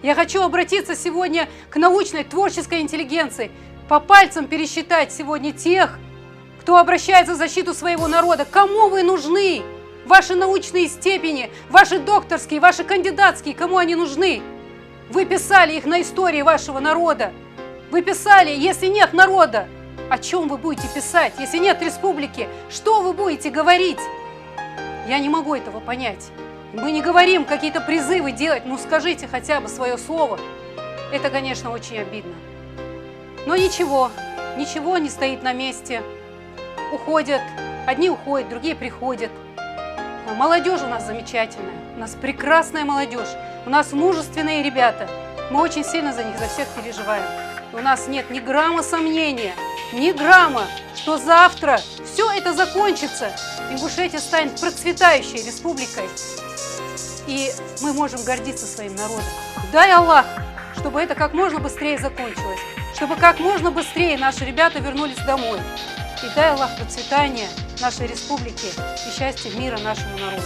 Я хочу обратиться сегодня к научной, творческой интеллигенции, по пальцам пересчитать сегодня тех, кто обращается в защиту своего народа. Кому вы нужны? Ваши научные степени, ваши докторские, ваши кандидатские, кому они нужны? Вы писали их на истории вашего народа. Вы писали, если нет народа, о чем вы будете писать? Если нет республики, что вы будете говорить? Я не могу этого понять. Мы не говорим какие-то призывы делать, ну скажите хотя бы свое слово. Это, конечно, очень обидно. Но ничего, ничего не стоит на месте. Уходят, одни уходят, другие приходят. Молодежь у нас замечательная, у нас прекрасная молодежь, у нас мужественные ребята. Мы очень сильно за них, за всех переживаем. У нас нет ни грамма сомнения, ни грамма, что завтра все это закончится. Ингушетия станет процветающей республикой. И мы можем гордиться своим народом. Дай Аллах, чтобы это как можно быстрее закончилось, чтобы как можно быстрее наши ребята вернулись домой. И дай Аллах процветания нашей республике и счастья, мира нашему народу.